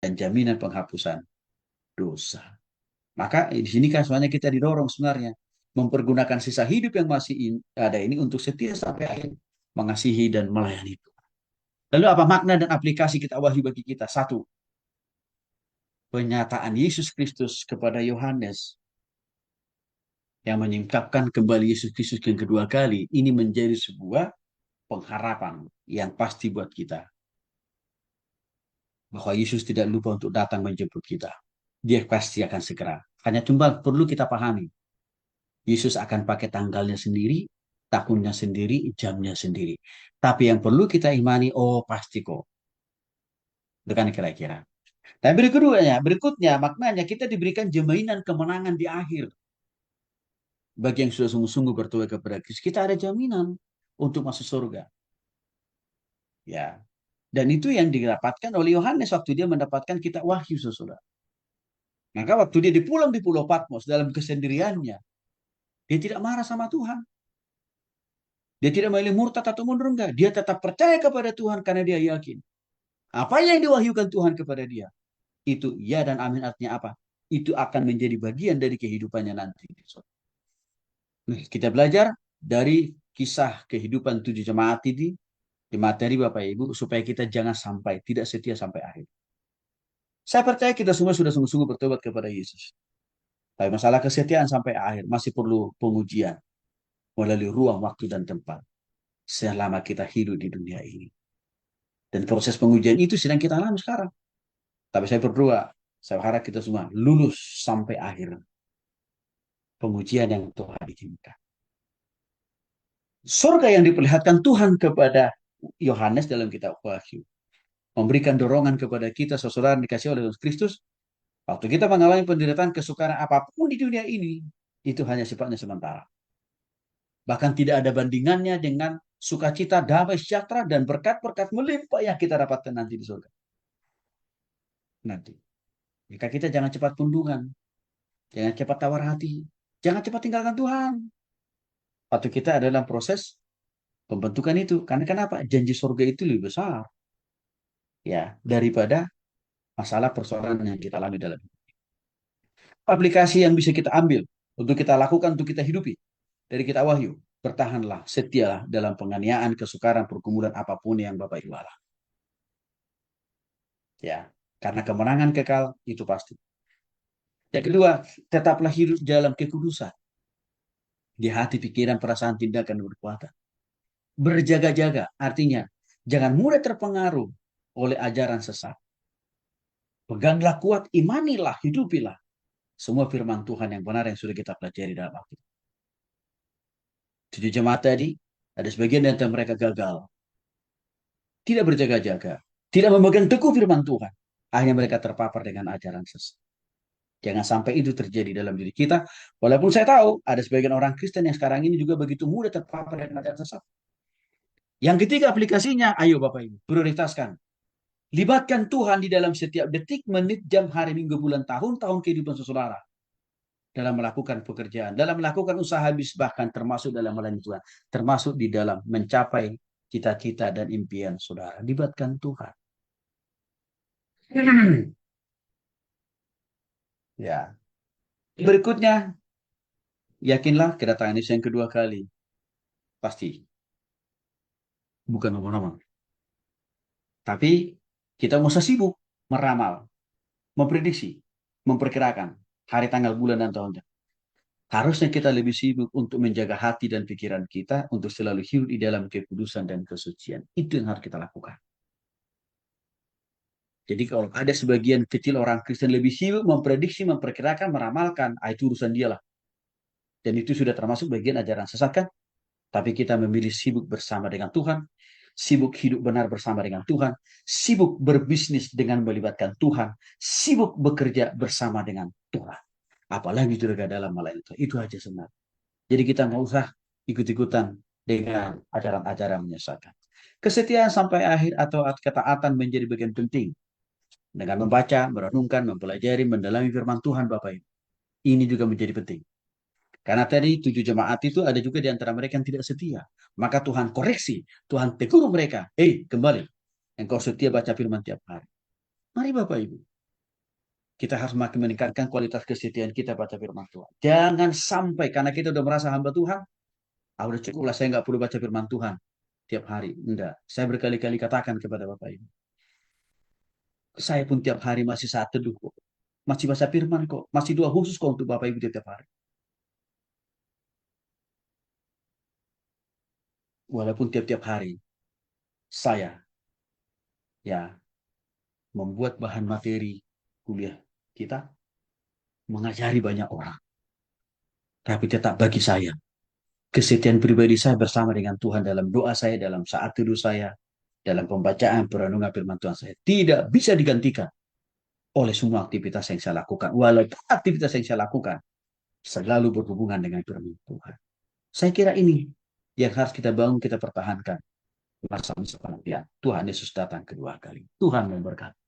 dan jaminan penghapusan dosa. Maka di sini kan sebenarnya kita didorong sebenarnya mempergunakan sisa hidup yang masih ada ini untuk setia sampai akhir mengasihi dan melayani Tuhan. Lalu apa makna dan aplikasi kita wahyu bagi kita? Satu, penyataan Yesus Kristus kepada Yohanes yang menyingkapkan kembali Yesus Kristus yang kedua kali ini menjadi sebuah pengharapan yang pasti buat kita bahwa Yesus tidak lupa untuk datang menjemput kita. Dia pasti akan segera. Hanya cuma perlu kita pahami, Yesus akan pakai tanggalnya sendiri, tahunnya sendiri, jamnya sendiri. Tapi yang perlu kita imani, oh pasti kok. Bukan kira-kira. Dan berikutnya maknanya kita diberikan jaminan kemenangan di akhir. Bagi yang sudah sungguh-sungguh bertobat kepada Kristus, kita ada jaminan untuk masuk surga. Ya, dan itu yang didapatkan oleh Yohanes waktu dia mendapatkan kitab wahyu sesudah. Maka waktu dia pulang di Pulau Patmos dalam kesendiriannya, dia tidak marah sama Tuhan. Dia tidak memilih murtad atau mundur enggak. Dia tetap percaya kepada Tuhan karena dia yakin. Apa yang diwahyukan Tuhan kepada dia, itu ya dan amin artinya apa? Itu akan menjadi bagian dari kehidupannya nanti. Nah, kita belajar dari kisah kehidupan 7 jemaat ini di materi Bapak Ibu supaya kita jangan sampai tidak setia sampai akhir. Saya percaya kita semua sudah sungguh-sungguh bertobat kepada Yesus. Tapi masalah kesetiaan sampai akhir masih perlu pengujian melalui ruang, waktu, dan tempat selama kita hidup di dunia ini. Dan proses pengujian itu sedang kita alami sekarang. Tapi saya berdoa, saya harap kita semua lulus sampai akhir pengujian yang Tuhan izinkan. Surga yang diperlihatkan Tuhan kepada Yohanes dalam kitab Wahyu memberikan dorongan kepada kita, saudara dikasih oleh Yesus Kristus. Waktu kita mengalami penderitaan kesukaran apapun di dunia ini, itu hanya sifatnya sementara. Bahkan tidak ada bandingannya dengan sukacita, damai, sejahtera, dan berkat-berkat melimpah yang kita dapatkan nanti di surga. Nanti. Jika kita jangan cepat pundungan, jangan cepat tawar hati, jangan cepat tinggalkan Tuhan. Waktu kita adalah proses pembentukan itu. Karena kenapa? Janji surga itu lebih besar ya daripada masalah persoalan yang kita alami dalam hidup. Aplikasi yang bisa kita ambil untuk kita lakukan, untuk kita hidupi dari kita wahyu. Bertahanlah, setialah dalam penganiayaan, kesukaran, pergumulan apapun yang Bapak Ibu alami. Ya, karena kemenangan kekal itu pasti. Yang kedua, tetaplah hidup dalam kekudusan. Di hati, pikiran, perasaan, tindakan, dan perbuatan. Berjaga-jaga, artinya jangan mudah terpengaruh oleh ajaran sesat. Peganglah kuat, imanilah, hidupilah semua firman Tuhan yang benar yang sudah kita pelajari dalam Alkitab. 7 jemaat tadi, ada sebagian dari mereka gagal. Tidak berjaga-jaga. Tidak memegang teguh firman Tuhan. Akhirnya mereka terpapar dengan ajaran sesat. Jangan sampai itu terjadi dalam diri kita. Walaupun saya tahu ada sebagian orang Kristen yang sekarang ini juga begitu mudah terpapar dengan ajaran sesat. Yang ketiga aplikasinya, ayo Bapak Ibu, prioritaskan. Libatkan Tuhan di dalam setiap detik, menit, jam, hari, minggu, bulan, tahun kehidupan saudara. Dalam melakukan pekerjaan, dalam melakukan usaha habis, bahkan termasuk dalam melayani Tuhan. Termasuk di dalam mencapai cita-cita dan impian saudara. Libatkan Tuhan. Ya. Berikutnya, yakinlah kedatangan Yesus yang kedua kali. Pasti. Bukan nama-nama. Tapi kita mau sibuk meramal, memprediksi, memperkirakan hari, tanggal, bulan, dan tahunnya. Harusnya kita lebih sibuk untuk menjaga hati dan pikiran kita untuk selalu hidup di dalam kekudusan dan kesucian. Itu yang harus kita lakukan. Jadi kalau ada sebagian kecil orang Kristen lebih sibuk memprediksi, memperkirakan, meramalkan, itu urusan dia lah. Dan itu sudah termasuk bagian ajaran sesat kan? Tapi kita memilih sibuk bersama dengan Tuhan, sibuk hidup benar bersama dengan Tuhan, sibuk berbisnis dengan melibatkan Tuhan, sibuk bekerja bersama dengan Tuhan. Apalagi juga dalam melayani Tuhan. Itu aja sebenarnya. Jadi kita nggak usah ikut-ikutan dengan ajaran-ajaran menyesatkan. Kesetiaan sampai akhir atau ketaatan menjadi bagian penting. Dengan membaca, merenungkan, mempelajari, mendalami firman Tuhan Bapak Ibu. Ini juga menjadi penting. Karena tadi 7 jemaat itu ada juga di antara mereka yang tidak setia. Maka Tuhan koreksi, Tuhan tegur mereka. Kembali. Engkau setia baca firman tiap hari. Mari Bapak Ibu. Kita harus makin meningkatkan kualitas kesetiaan kita baca firman Tuhan. Jangan sampai karena kita udah merasa hamba Tuhan, udah cukup lah saya nggak perlu baca firman Tuhan tiap hari. Enggak. Saya berkali-kali katakan kepada Bapak Ibu. Saya pun tiap hari masih saat teduh kok. Masih baca firman kok. Masih doa khusus kok untuk Bapak Ibu tiap hari. Walaupun tiap-tiap hari saya ya membuat bahan materi kuliah kita mengajari banyak orang. Tapi tetap bagi saya, kesetiaan pribadi saya bersama dengan Tuhan dalam doa saya, dalam saat tidur saya, dalam pembacaan perenungan firman Tuhan saya, tidak bisa digantikan oleh semua aktivitas yang saya lakukan. Walaupun aktivitas yang saya lakukan selalu berhubungan dengan firman Tuhan. Saya kira ini yang harus kita bangun, kita pertahankan. Masa-masa penantian. Tuhan Yesus datang kedua kali. Tuhan memberkati.